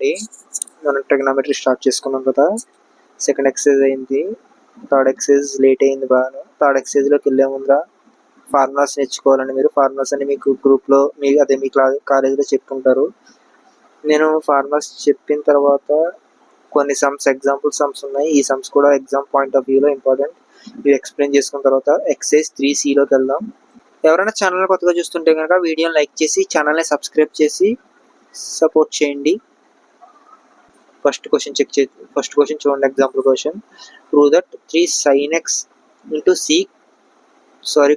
చూడండి, మనం trigonometry start చేసుకున్నాం కదా. సెకండ్ ఎక్సర్సైజ్ అయింది, థర్డ్ ఎక్సర్సైజ్ లేట్ అయింది బాగా. థర్డ్ ఎక్సర్సైజ్లోకి వెళ్ళే ముందర ఫార్ములాస్ నేర్చుకోవాలండి. మీరు ఫార్ములాస్ అని మీకు గ్రూప్లో మీ కాలేజీలో చెప్పుకుంటారు. నేను ఫార్ములాస్ చెప్పిన తర్వాత కొన్ని ఎగ్జాంపుల్ సమ్స్ ఉన్నాయి. ఈ సమ్స్ కూడా ఎగ్జామ్ పాయింట్ ఆఫ్ వ్యూలో ఇంపార్టెంట్. ఇవి ఎక్స్ప్లెయిన్ చేసుకున్న తర్వాత ఎక్సర్సైజ్ 3Cలోకి వెళ్దాం. ఎవరైనా ఛానల్ కొత్తగా చూస్తుంటే కనుక వీడియోని లైక్ చేసి ఛానల్ని సబ్స్క్రైబ్ చేసి సపోర్ట్ చేయండి. ఫస్ట్ క్వశ్చన్ చూడండి. Example question, prove that 3 sin x into sec,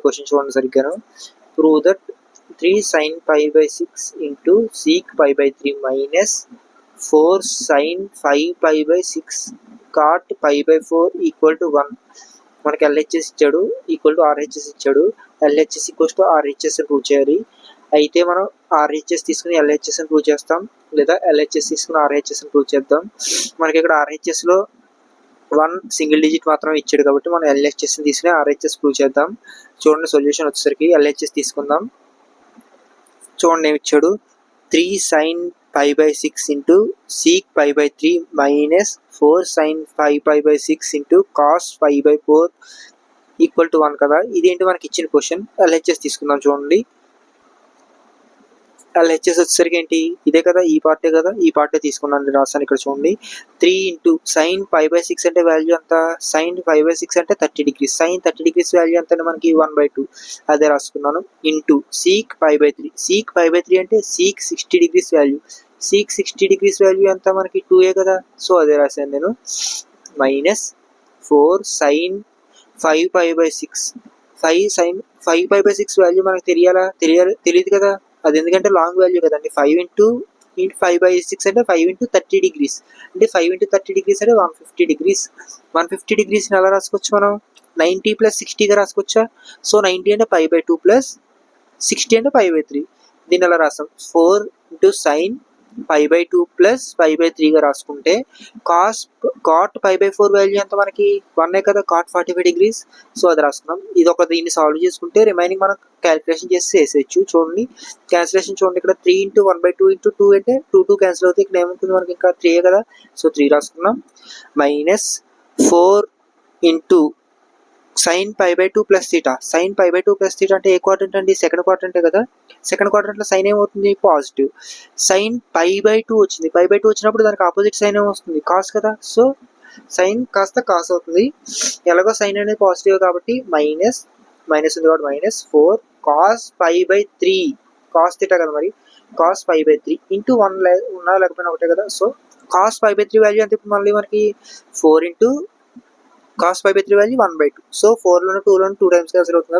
question చూడండి సరిగ్గాను. Prove that 3 sin π/6 into sec π/3 minus 4 sin 5π/6 cot π/4 equal to 1. మనకి LHS ఇచ్చాడు, ఈక్వల్ టు RHS ఇచ్చాడు. LHS ఈక్వల్స్ టు RHS అని prove చేయాలి. అయితే మనం RHS తీసుకుని LHS అని ప్రూవ్ చేస్తాం, లేదా LHS తీసుకుని RHS అని ప్రూవ్ చేద్దాం. మనకి ఇక్కడ RHSలో 1 సింగిల్ డిజిట్ మాత్రమే ఇచ్చాడు కాబట్టి మనం LHS తీసుకుని RHS ప్రూవ్ చేద్దాం. చూడండి, సొల్యూషన్ వచ్చేసరికి LHS తీసుకుందాం. చూడండి ఏమి ఇచ్చాడు, 3 sin π/6 into sec π/3 minus 4 sin 5π/6 into cos 5/4 equal to 1 కదా. ఇదేంటి మనకి ఇచ్చిన క్వశ్చన్. LHS తీసుకుందాం. చూడండి, LHS వచ్చేసరికి ఏంటి, ఇదే కదా, ఈ పార్టే కదా, ఈ పార్టే తీసుకున్నాను, రాస్తాను ఇక్కడ చూడండి. 3 ఇంటూ sin π/6 అంటే వాల్యూ ఎంత, sin 5/6 అంటే 30 డిగ్రీస్, sin 30 డిగ్రీస్ వాల్యూ ఎంత అంటే మనకి 1/2, అదే రాసుకున్నాను. ఇంటూ sec π/3, sec π/3 అంటే sec 60 degrees value, sec 60 degrees value ఎంత మనకి 2a కదా, సో అదే రాశాను నేను. మైనస్ 4 sin 5π/6, 5 sin 5π/6 వాల్యూ మనకు తెలియదు కదా, అది ఎందుకంటే లాంగ్ వాల్యూ కదండి. 5 ఇంటూ 5/6 అంటే 5 ఇంటూ 30 డిగ్రీస్, అంటే 5 ఇంటూ 30 డిగ్రీస్ అంటే 150 డిగ్రీస్. 150 డిగ్రీస్ని ఎలా రాసుకోవచ్చు మనం, 90 + 60గా రాసుకోవచ్చా. సో 90 అంటే π/2 ప్లస్ 60 అంటే π/3. దీన్ని ఎలా రాస్తాం, 4 ఇంటూ sin π/2 ప్లస్ π/3గా రాసుకుంటే cot π/4 వాల్యూ ఎంత మనకి 1 కదా, cot 45 డిగ్రీస్. సో అది రాసుకున్నాం. ఇది దీన్ని సాల్వ్ చేసుకుంటే రిమైనింగ్ మనం క్యాలిక్యులేషన్ చేసి వేసేయచ్చు. చూడండి క్యాన్సిలేషన్ చూడండి, ఇక్కడ 3 ఇంటూ 1/2 ఇంటూ 2 అంటే 2 క్యాన్సిల్ అవుతాయి. ఇక్కడ ఏముంటుంది మనకి ఇంకా 3 కదా, సో 3 రాసుకున్నాం. Minus 4 into sin π/2 plus θ, sin π/2 plus θ అంటే ఏ క్వాడ్రంట్ అండి, సెకండ్ క్వాడ్రంటే కదా. సెకండ్ క్వాడ్రంట్లో సైన్ ఏమవుతుంది, పాజిటివ్. sin π/2 వచ్చింది, π/2 వచ్చినప్పుడు దానికి ఆపోజిట్ సైన్ ఏమొస్తుంది, కాస్ కదా, సో సైన్ కాస్త కాస్ అవుతుంది. ఎలాగో సైన్ అనేది పాజిటివ్ కాబట్టి మైనస్ ఉంది కాబట్టి -4 cos π/3, కాస్ θ కదా మరి, cos π/3 ఇంటూ 1 ఉన్నా లేకపోయినా ఒకటే కదా, సో cos π/3 వాల్యూ అంటే ఇప్పుడు మళ్ళీ మనకి 4 ఇంటూ cos π/3 వాల్యూ 1/2. సో 4లోను 2లోను 2 టైమ్స్ క్యాన్సిల్ అవుతుంది,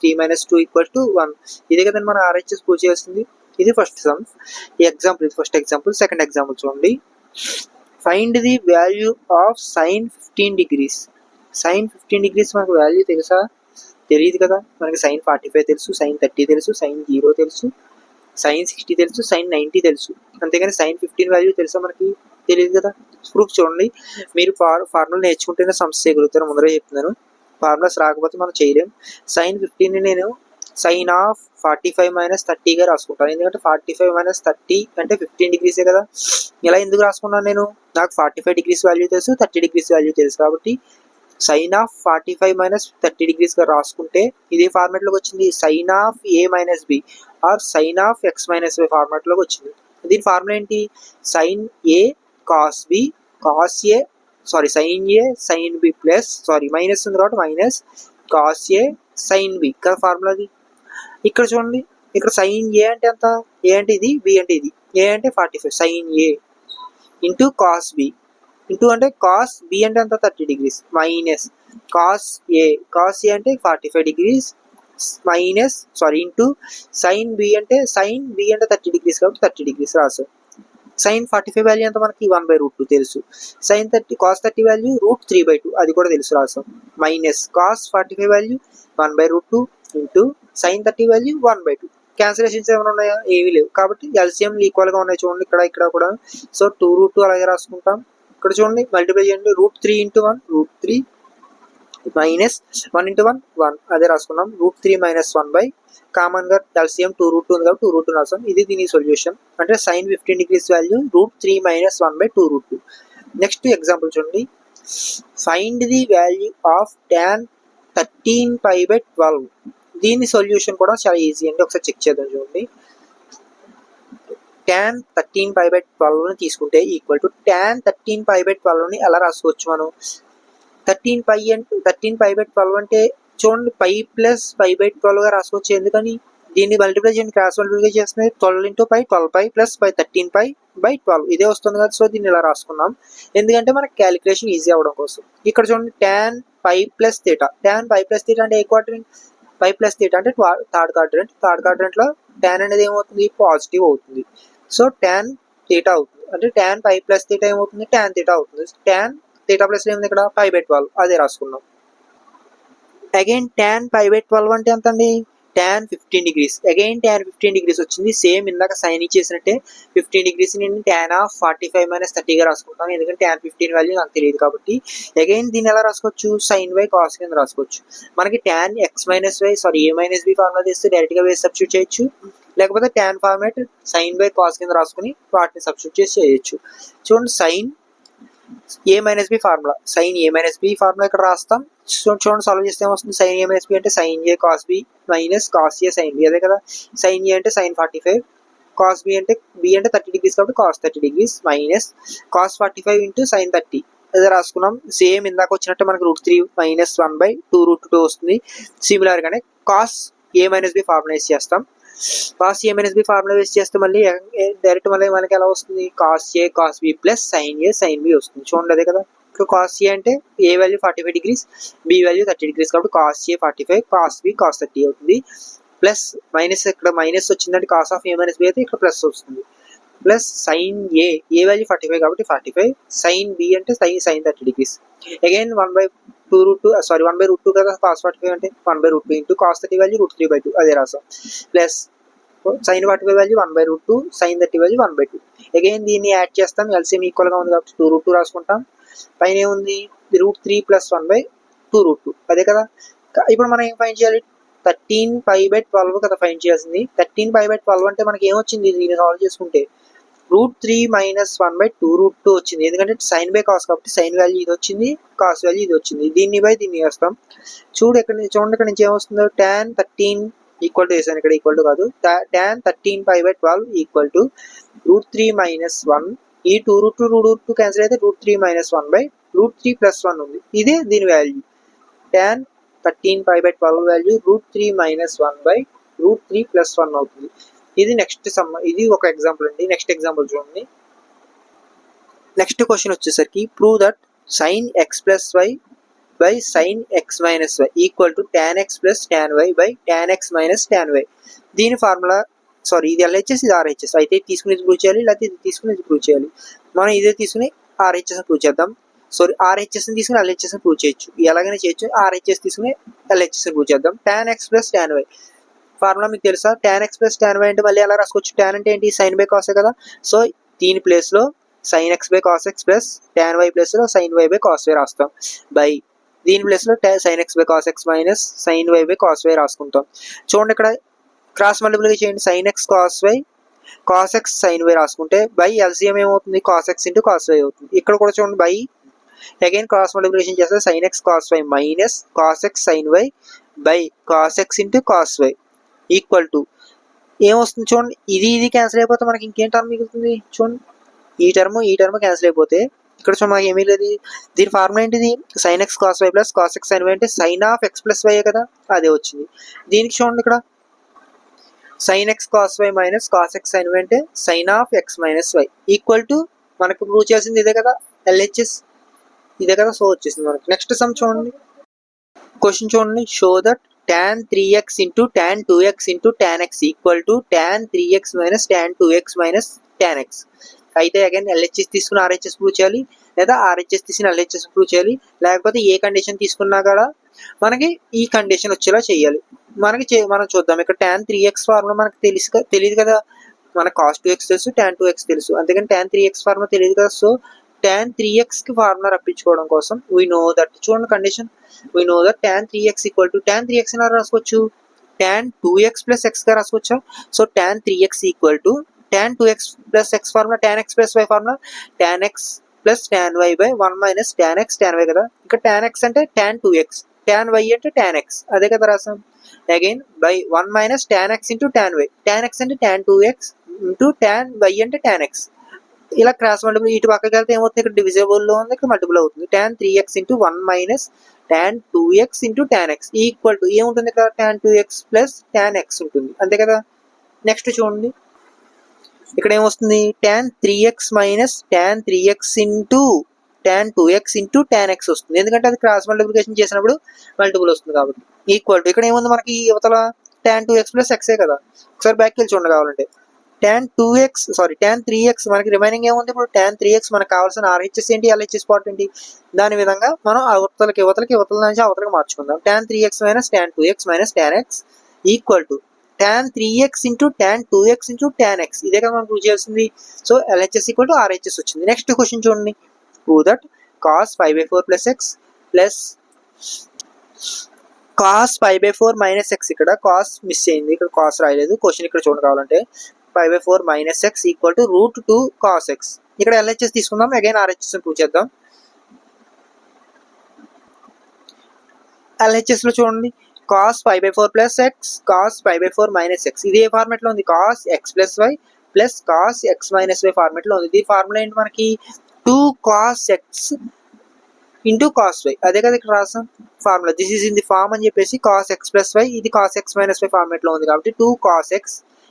3 మైనస్ 2 ఈక్వల్ టు 1. ఇదే కదండి మన RHS ప్రూవ్ చేస్తుంది. ఇది ఫస్ట్ సమ్. ఈ ఎగ్జాంపుల్, ఇది ఫస్ట్ ఎగ్జాంపుల్. సెకండ్ ఎగ్జాంపుల్ చూడండి, find the value of sin 15 degrees. sin 15 degrees మనకు వాల్యూ తెలుసా, తెలియదు కదా. మనకి sin 45 తెలుసు, sin 30 తెలుసు, sin 0 తెలుసు, sin 60 తెలుసు, sin 90 తెలుసు. అంతేగాని sin 15 వాల్యూ తెలుసా మనకి, తెలియదు కదా. ప్రూఫ్ చూడండి, మీరు ఫార్ములా నేర్చుకుంటేనే సమ్స్ చేయగలుగుతారు, ముందరే చెప్తున్నాను. ఫార్ములాస్ రాకపోతే మనం చేయలేం. sin 15ని నేను sin ఆఫ్ 45 మైనస్ 30గా రాసుకుంటాను, ఎందుకంటే 45 మైనస్ 30 అంటే 15 డిగ్రీసే కదా. ఇలా ఎందుకు రాసుకున్నాను నేను, నాకు 45 డిగ్రీస్ వాల్యూ తెలుసు, 30 డిగ్రీస్ వాల్యూ తెలుసు కాబట్టి sin ఆఫ్ 45 మైనస్ 30 డిగ్రీస్గా రాసుకుంటే ఇదే ఫార్మాట్లోకి వచ్చింది. sin of a minus b or sin of x minus b ఫార్మాట్లోకి వచ్చింది. దీని ఫార్ములా ఏంటి, sin a cos b cos a sin a sin b plus minus ఉంది కాబట్టి minus cos a sin b కదా ఫార్ములాది. ఇక్కడ చూడండి, ఇక్కడ sin a అంటే ఎంత, a అంటే ఇది, b అంటే ఇది. a అంటే 45, sin a into cos b, into అంటే cos b అంటే ఎంత 30 డిగ్రీస్, మైనస్ cos a అంటే 45 degrees, minus into sin b అంటే 30 డిగ్రీస్ కాబట్టి 30 డిగ్రీస్ రాసాం. sin 45 వాల్యూ ఎంత మనకి 1/√2 తెలుసు, sin 30 cos 30 వాల్యూ √3/2 అది కూడా తెలుసు రాసాం. Minus cos 45 value 1/√2 into sin 30 value 1/2. Cancellations ఏమైనా ఉన్నాయా, ఏమీ లేవు కాబట్టి ఎల్సిఎం ఈక్వల్గా ఉన్నాయి. చూడండి ఇక్కడ కూడా, సో 2√2 అలాగే రాసుకుంటాం. ఇక్కడ చూడండి మల్టిప్లై చేయండి, √3 ఇంటూ 1 √3 మైనస్ 1 into 1 1 అదే రాసుకున్నాం. √3 మైనస్ 1 బై కామన్గా ఎల్సిఎం 2√2 ఉంది కాబట్టి 2√2 రాసాం. ఇది దీని సొల్యూషన్. అంటే sine 15 degrees value √3 minus 1 by 2√2. Next example చూడండి. Find the value of tan 13π/12. దీని సొల్యూషన్ కూడా చాలా ఈజీ అండి. ఒకసారి చెక్ చేద్దాం చూడండి. tan 13π/12 తీసుకుంటే ఈక్వల్ టు tan 13π/12 ఎలా రాసుకోవచ్చు మనం? 13π/12 అంటే చూడండి π ప్లస్ π/12గా రాసుకోవచ్చు. ఎందుకని? దీన్ని మల్టిప్లై చేయండి, క్రాస్ మల్టిప్లై చేస్తే 12 into π 12π ప్లస్ 13π/12 ఇదే వస్తుంది కదా. సో దీన్ని ఇలా రాసుకున్నాం ఎందుకంటే మనకి క్యాలిక్యులేషన్ ఈజీ అవ్వడం కోసం. ఇక్కడ చూడండి tan π ప్లస్ θ. tan π ప్లస్ θ అంటే ఏ క్వాడ్రంట్? π ప్లస్ θ అంటే థర్డ్ క్వాడ్రంట్. థర్డ్ క్వాడ్రంట్లో tan అనేది ఏమవుతుంది? పాజిటివ్ అవుతుంది. సో tan θ అవుతుంది. అంటే tan π ప్లస్ θ ఏమవుతుంది? tan θ అవుతుంది. tan θ ప్లస్ ఏముంది ఇక్కడ? π/12 అదే రాసుకున్నాం. అగైన్ tan π/12 అంటే ఎంత అండి? tan 15 degrees. Again tan 15 degrees వచ్చింది. సేమ్ ఇందాక సైన్ ఇచ్చేసినట్టే 15 degrees నేను tan of 45 minus 30గా రాసుకుంటాను. ఎందుకంటే tan 15 వాల్యూ నాకు తెలియదు కాబట్టి. అగైన్ దీన్ని ఎలా రాసుకోవచ్చు? sin y cos కింద రాసుకోవచ్చు. మనకి tan x minus y a minus b formula తీస్తే డైరెక్ట్గా వేసి సబ్స్టిట్యూట్ చేయొచ్చు. లేకపోతే tan format sin y cos కింద రాసుకుని వాటిని సబ్స్టిట్యూట్ చేసి చేయొచ్చు. చూడండి sin a minus B formula, sine A minus B formula ఇక్కడ రాస్తాం. చూడండి సాల్వ్ చేస్తే ఏమొస్తుంది? సైన్ ఏ మైనస్ బి అంటే sine A cos B minus cos A sine B, అదే కదా. సైన్ ఏ అంటే సైన్ 45, కాస్ బి అంటే 30 degrees కాబట్టి cos 30 degrees minus cos 45 into sine 30 అదే రాసుకున్నాం. సేమ్ ఇందాక వచ్చినట్టు మనకు √3 మైనస్ 1 బై 2√2 వస్తుంది. సిమిలర్గానే cos A minus B formula వేసి చేస్తాం. Cos A minus B formula వేసి చేస్తే మళ్ళీ డైరెక్ట్ మళ్ళీ మనకి ఎలా వస్తుంది? Cos A cos B plus sine A sine B వస్తుంది. చూడండి అదే కదా. ఇక్కడ కాస్ ఏ అంటే A value 45 degrees, B value 30 degrees కాబట్టి cos A 45, cos B cos 30 అవుతుంది. ప్లస్ మైనస్ ఇక్కడ మైనస్ వచ్చిందంటే cos of A minus B అయితే ఇక్కడ ప్లస్ వస్తుంది. ప్లస్ సైన్ ఏ వాల్యూ 45 కాబట్టి 45, సైన్ బి అంటే సైన్ 30 degrees. అగైన్ 1/2 కదా. కాస్ 45 అంటే 1/2 ఇంటూ కాస్ 30 వాల్యూ √3/2 అదే రాసాం. Plus sine 45 value 1/2, sine 30 value 1/2. Again దీన్ని యాడ్ చేస్తాం. ఎల్సిఎం ఈక్వల్గా ఉంది కాబట్టి 2√2 రాసుకుంటాం. పైన ఏముంది? √3 + 1/2√2 అదే కదా. ఇప్పుడు మనం ఏం ఫైండ్ చేయాలి? 13π/12 కదా ఫైండ్ చేయాల్సింది. 13π/12 అంటే మనకి ఏమొచ్చింది? దీన్ని సాల్వ్ చేసుకుంటే √3 మైనస్ 1/2√2 వచ్చింది. ఎందుకంటే సైన్ బై కాస్ కాబట్టి సైన్ వాల్యూ ఇది వచ్చింది, కాస్ వాల్యూ ఇది వచ్చింది. దీన్ని బై దీన్ని వేస్తాం. చూడండి ఇక్కడ నుంచి ఏమొస్తుందో tan 13 ఈక్వల్ టు వేసాను, ఇక్కడ ఈక్వల్ టు కాదు. tan 13π/12 ఈక్వల్ టు √3 మైనస్ 1, ఈ 2√2 క్యాన్సిల్ అయితే √3 మైనస్ 1/√3 + 1 ఉంది. ఇదే దీని వాల్యూ. tan 13π/12 వాల్యూ √3 మైనస్ 1/√3 + 1 అవుతుంది. ఇది నెక్స్ట్ ఇది ఒక ఎగ్జాంపుల్ అండి. నెక్స్ట్ ఎగ్జాంపుల్ చూడండి. నెక్స్ట్ క్వశ్చన్ వచ్చేసరికి prove that sin x + y by sin x minus y equal to tan x + tan y by tan x minus tan y. దీని formula ఇది LHS ఇది RHS. అయితే తీసుకుని ఇది ప్రూవ్ చేయాలి, లేకపోతే ఇది తీసుకుని ఇది ప్రూవ్ చేయాలి. మనం ఇదే తీసుకుని RHS ప్రూవ్ చేద్దాం. RHS తీసుకుని LHS ప్రూవ్ చేయొచ్చు, ఎలాగైనా చేయొచ్చు. RHS తీసుకుని LHS ప్రూవ్ చేద్దాం. tan x + tan y formula మీకు తెలుసా? tan x + tan y అంటే మళ్ళీ ఎలా రాసుకోవచ్చు? tan అంటే ఏంటి? సైన్ బై కాసే కదా. సో దీని ప్లేస్లో sin x by cos x plus tan y ప్లేస్లో sin y by cos y రాస్తాం. బై దీని ప్లేస్లో sin x by cos x minus sin y by cos y రాసుకుంటాం. చూడండి ఇక్కడ క్రాస్ మల్టిప్లికేషన్ చేయండి. sin x cos y, cos x sin y రాసుకుంటే by LCM ఏమవుతుంది? Cos x into cos y అవుతుంది. ఇక్కడ కూడా చూడండి బై అగైన్ క్రాస్ మల్టిప్లికేషన్ చేస్తే sin x cos y minus cos x sin y by cos x into cos y equal to ఏమొస్తుంది? చూడండి ఇది క్యాన్సిల్ అయిపోతే మనకి ఇంకేం టర్మ్ మిగులుతుంది? చూడండి ఈ టర్మ్ క్యాన్సిల్ అయిపోతే ఇక్కడ చూడండి మనకి ఏమీ లేదు. దీని ఫార్ములా ఏంటిది? sin x cos y plus cos x sin y అంటే sin ఆఫ్ x ప్లస్ y కదా, అదే వచ్చింది. దీనికి చూడండి ఇక్కడ sin x cos y minus cos x sin y అంటే sin of x minus y equal to మనకు ప్రూవ్ చేసింది ఇదే కదా, LHS ఇదే కదా. సో వచ్చేసింది మనకి. నెక్స్ట్ సమ్ చూడండి. క్వశ్చన్ చూడండి. Show that tan 3x into tan 2x into tan x equal to tan 3x minus tan 2x minus tan x. అయితే అగైన్ LHS తీసుకుని RHS ప్రూవ్ చేయాలి, లేదా RHS తీసుకుని LHS ప్రూవ్ చేయాలి. లేకపోతే ఏ కండిషన్ తీసుకున్నా కూడా మనకి ఈ కండిషన్ వచ్చేలా చేయాలి. మనం చూద్దాం. ఇక్కడ tan 3x ఫార్ములా మనకు తెలియదు కదా. మనకు cos 2x తెలుసు, tan 2x తెలుసు. అందుకని tan 3x ఫార్ములా తెలియదు కదా. సో tan 3x కి ఫార్ములా రప్పించుకోవడం కోసం we know that చూడండి condition we know that tan 3x equal to tan 3x ఎలా రాసుకోవచ్చు tan 2x plus x గా రాసుకోవచ్చా so tan 3x equal to tan 2x plus x formula tan x plus y formula tan x plus tan y by 1 minus tan x tan y కదా ఇక్కడ tan x అంటే tan 2x tan y అంటే tan x అదే కదా రాసాం again by 1 minus tan x into tan y tan x అంటే tan 2x into tan y అంటే tan x ఇలా క్రాస్ మల్టిపుల్ ఇటు పక్కకి వెళ్తే ఏమవుతుంది ఇక్కడ డివిజిబుల్ లో ఉంది ఇక్కడ మల్టిపుల్ అవుతుంది tan 3x into 1 minus tan 2x into tan x equal to ఏముంటుంది ఇక్కడ tan 2x plus tan x ఉంటుంది అంతే కదా నెక్స్ట్ చూడండి ఇక్కడ ఏమొస్తుంది tan 3x minus tan 3x into tan 2x into tan x వస్తుంది ఎందుకంటే అది క్రాస్ మల్టిప్లికేషన్ చేసినప్పుడు మల్టిపుల్ వస్తుంది కాబట్టి ఈక్వల్ టు ఇక్కడ ఏముంది మనకి యువతల tan 2x plus x ఏ కదా ఒకసారి బ్యాక్ వెళ్ళి చూడండి కావాలంటే tan 3x మనకి రిమైనింగ్ ఏముంది ఇప్పుడు tan 3x మనకు కావాల్సిన RHS ఏంటి LHS పార్ట్ ఏంటి దాని విధంగా మనం అవతలకి యువతల నుంచి అవతలకి మార్చుకుందాం tan 3x minus tan 2x minus tan x equal to tan 3x into tan 2x into tan x ఇదే కదా మనం ప్రూవ్ చేయాల్సింది so LHS equal to RHS వచ్చింది నెక్స్ట్ క్వశ్చన్ చూడండి prove that cos 5/4 plus x plus cos 5/4 minus x ఇక్కడ cos miss అయింది ఇక్కడ cos రాయలేదు క్వశ్చన్ ఇక్కడ చూడండి కావాలంటే 5/4 minus x equal to root 2 cos x ఇక్కడ LHS తీసుకుందాం అగైన్ RHS ని ప్రూవ్ చేద్దాం LHS లో చూడండి cos 5/4 plus x cos 5/4 minus x ఇది ఏ ఫార్మాట్ లో ఉంది cos x plus y plus cos x minus y format లో ఉంది దీని ఫార్ములా ఏంటి మనకి 2 cos x into cos y అదే కదా ఇక్కడ రాసాం formula this is in the form అని చెప్పేసి cos x plus y ఇది cos x minus y format లో ఉంది కాబట్టి 2 cos x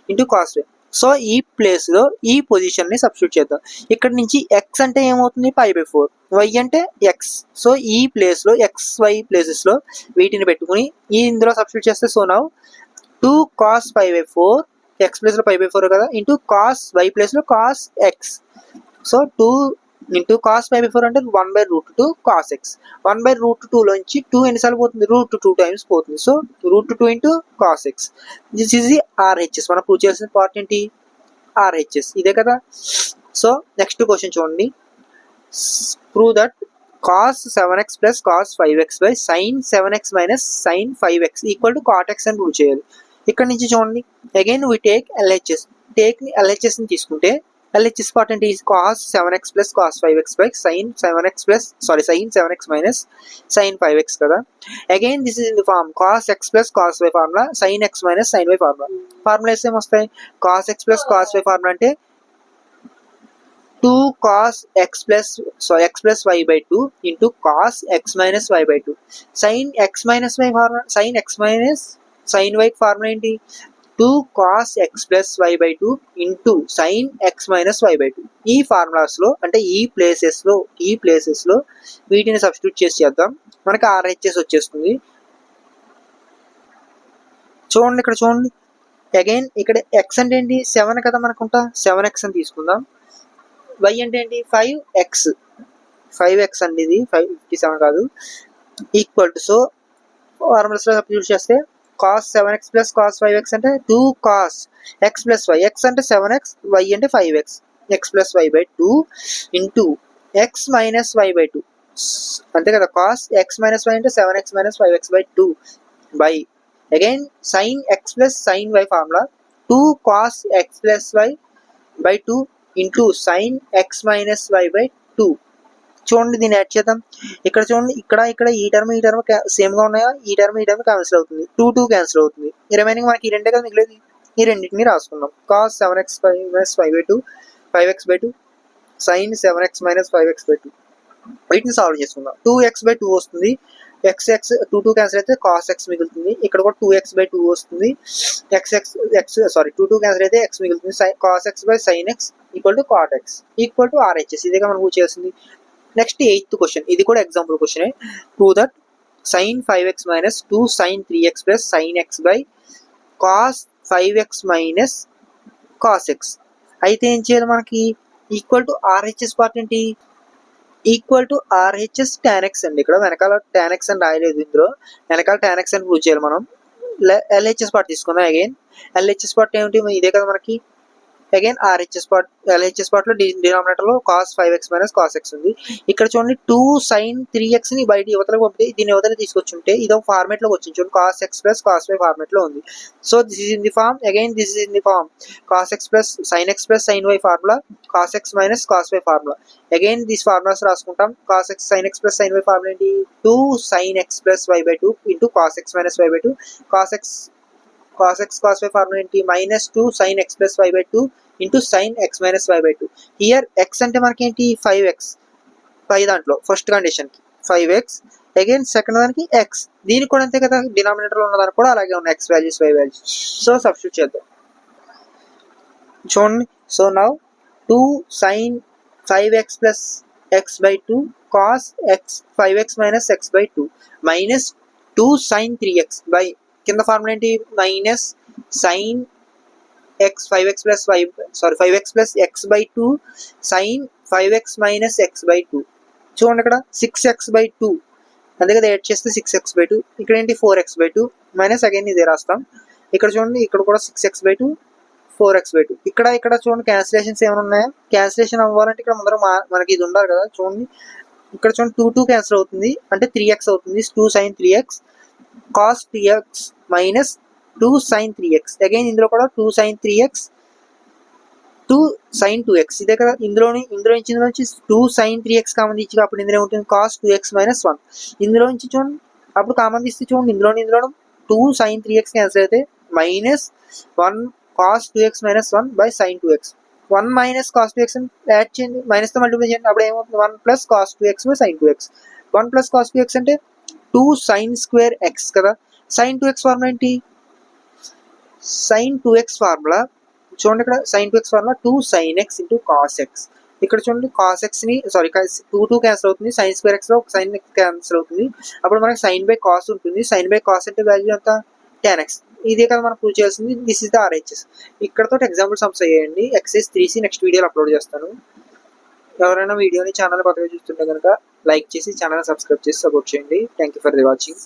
into cos y so ఈ ప్లేస్ లో ఈ పొజిషన్ ని సబ్స్టిట్యూట్ చేద్దాం ఇక్కడ నుంచి x అంటే ఏమవుతుంది 5/4 y అంటే x సో ఈ ప్లేస్ లో x y ప్లేసెస్ లో వీటిని పెట్టుకుని ఈ ఇందులో సబ్స్టిట్యూట్ చేస్తే so now 2 cos 5/4 x place లో 5/4 కదా ఇంటూ cos y ప్లేస్ లో cos x so 2 into cos 5/4 అంటే 1/√2 cos x 1/√2 లోంచి 2 ఎన్నిసార్లు పోతుంది √2 టైమ్స్ పోతుంది so √2 into cos x this is the RHS మనం ప్రూవ్ చేయాల్సిన పార్ట్ ఏంటి RHS ఇదే కదా సో నెక్స్ట్ క్వశ్చన్ చూడండి prove that cos 7x plus cos 5x by sin 7x minus sin 5x equal to cot x అని prove చేయాలి ఇక్కడ నుంచి చూడండి again we take LHS LHS ని తీసుకుంటే LHS part అంటే is cos 7x plus cos 5x by sin 7x minus sin 5x కదా again this is in the form cos x plus cos y formula sin x minus sin y formula ఏం వస్తాయి cos x plus cos y formula అంటే 2 cos x plus y by 2 into cos x minus y by 2 sin x minus y formula sin x minus sin y formula ఏంటి 2 cos x plus y by 2 into sin x minus y by 2 ఈ formulas లో అంటే ఈ places లో వీటిని substitute చేసి చేద్దాం మనకి RHS వచ్చేస్తుంది చూడండి ఇక్కడ చూడండి అగైన్ ఇక్కడ x అంటే ఏంటి 7 కదా మనకుంటా 7x అని తీసుకుందాం y అంటే ఏంటి 5x అండి ఇది 557 కాదు ఈక్వల్ టు సో ఫార్ములాస్ లో సబ్స్టిట్యూట్ చేస్తే cos 7x plus cos 5x అంటే 2 cos x plus y x అంటే 7x y అంటే 5x x plus y by 2 into x minus y by 2 అంతే కదా cos x minus y అంటే 7x minus 5x by 2 by again sin x plus sin y formula 2 cos x plus y by 2 into sin x minus y by 2 చూడండి దీన్ని add చేద్దాం ఇక్కడ చూడండి ఇక్కడ ఈ టర్మ్ సేమ్ గా ఉన్నాయా ఈ టర్మ్ క్యాన్సిల్ అవుతుంది 2 క్యాన్సిల్ అవుతుంది రిమైనింగ్ మనకి ఈ రెండే కదా మిగిలేదు ఈ రెండింటిని రాసుకుందాం cos 7x minus 5x by 2 sin 7x minus 5x by 2 వీటిని సాల్వ్ చేసుకుందాం 2x by 2 వస్తుంది x 2 క్యాన్సిల్ అయితే cos x మిగులుతుంది ఇక్కడ కూడా 2x by 2 వస్తుంది x క్యాన్సిల్ అయితే x మిగులుతుంది cos x by sin x equal to cot x equal to RHS ఇదేగా మనం ప్రూవ్ చేస్తుంది నెక్స్ట్ 8th క్వశ్చన్ ఇది కూడా ఎగ్జాంపుల్ క్వశ్చనే prove that sin 5x minus 2 sin 3x plus sin x by cos 5x minus cos x అయితే ఏం చేయాలి మనకి ఈక్వల్ టు RHS పార్ట్ ఏంటి equal to RHS tan x అండి ఇక్కడ వెనకాల tan x అని రాయలేదు ఇందులో వెనకాల tan x అని ప్రూవ్ చేయాలి మనం LHS పార్ట్ తీసుకుందాం అగైన్ LHS పార్ట్ ఏమిటి ఇదే కదా మనకి అగైన్ ఆర్హెచ్ఎస్ పార్ట్ ఎల్హెచ్ఎస్ పార్ట్లో డినామినేటర్లో cos 5x minus cos x ఉంది. ఇక్కడ చూడండి 2 sin 3x ని బయట యువతలకు పంపితే దీని యువతలు తీసుకొచ్చుంటే ఇదో ఫార్మేట్లోకి వచ్చింది చూడండి, cos x plus cos y ఫార్మేట్లో ఉంది. So this is in the form, again this is in the form cos x plus sin y formula, cos x minus cos y formula. Again this formulas రాసుకుంటాం. cos x sin x plus sin y formula ఏంటి, 2 sin x ప్లస్ y by 2 into cos x minus y by 2. cos x cos y formula ఏంటి, minus 2 sin x ప్లస్ y by 2 into sin x minus y by 2. Here x అంటే మనకి ఏంటి 5x, పై దాంట్లో first కండిషన్కి 5x, again second దానికి x, దీనికి కూడా అంతే కదా, డినామినేటర్లో ఉన్న దానికి కూడా అలాగే ఉన్నాయి x values y values. So substitute చేద్దాం చూడండి. So now 2 sin 5x plus x by 2 cos x 5x minus x by 2 minus 2 sin 3x by కింద ఫార్ములా ఏంటి, minus sin x 5x plus 5x plus x by 2 sin 5x minus x by 2. చూడండి ఇక్కడ 6x by 2 అంతే కదా, add చేస్తే 6x by 2. ఇక్కడ ఏంటి 4x by 2 minus again ఇదే రాస్తాం. ఇక్కడ చూడండి ఇక్కడ కూడా 6x బై 2 4x బై 2. ఇక్కడ చూడండి క్యాన్సిలేషన్స్ ఏమైనా ఉన్నాయా, క్యాన్సిలేషన్ అవ్వాలంటే ఇక్కడ ముందర మనకి ఇది ఉండాలి కదా. చూడండి ఇక్కడ చూడండి 2 క్యాన్సిల్ అవుతుంది అంటే 3x అవుతుంది, 2 sin 3x cos 3x minus 2 sin 3x. Again ఇందులో కూడా 2 sin 3x 2 sin 2x ఇదే కదా, ఇందులో నుంచి 2 sin 3x కామన్ తీసి అప్పుడు ఇందులో ఉంటుంది cos 2x మైనస్ 1. ఇందులో నుంచి చూడండి అప్పుడు కామన్ తీస్తే చూడండి ఇందులో 2 sin 3x క్యాన్సిల్ అయితే minus 1 cos 2x minus 1 by sin 2x. 1 minus cos 2x add చేయండి, మైనస్తో మల్టిప్లై చేయండి, అప్పుడు ఏమవుతుంది 1 plus cos 2x by sin 2x. 1 plus cos 2x అంటే 2 sin స్క్వేర్ x కదా. sin 2x ఫార్ములా ఏంటి, sin 2x ఫార్ములా చూడండి ఇక్కడ sin 2x formula 2 sin x into cos x. ఇక్కడ చూడండి cos x ని 2 క్యాన్సిల్ అవుతుంది, sin స్క్వేర్ x లో sin x క్యాన్సిల్ అవుతుంది, అప్పుడు మనకి sin బై cos ఉంటుంది. sin బై cos అంటే వాల్యూ ఎంత 10x. ఇదే కదా మనం ప్రూవ్ చేయాల్సింది. This is the RHS. ఇక్కడతో ఎగ్జాంపుల్ సమ్స్ అయ్యాయండి. ఎక్సైజ్ 3C నెక్స్ట్ వీడియోలో అప్లోడ్ చేస్తాను. ఎవరైనా వీడియోని ఛానల్ కొత్తగా చూస్తుంటే కనుక లైక్ చేసి ఛానల్ సబ్స్క్రైబ్ చేసి సపోర్ట్ చేయండి. Thank you for the watching.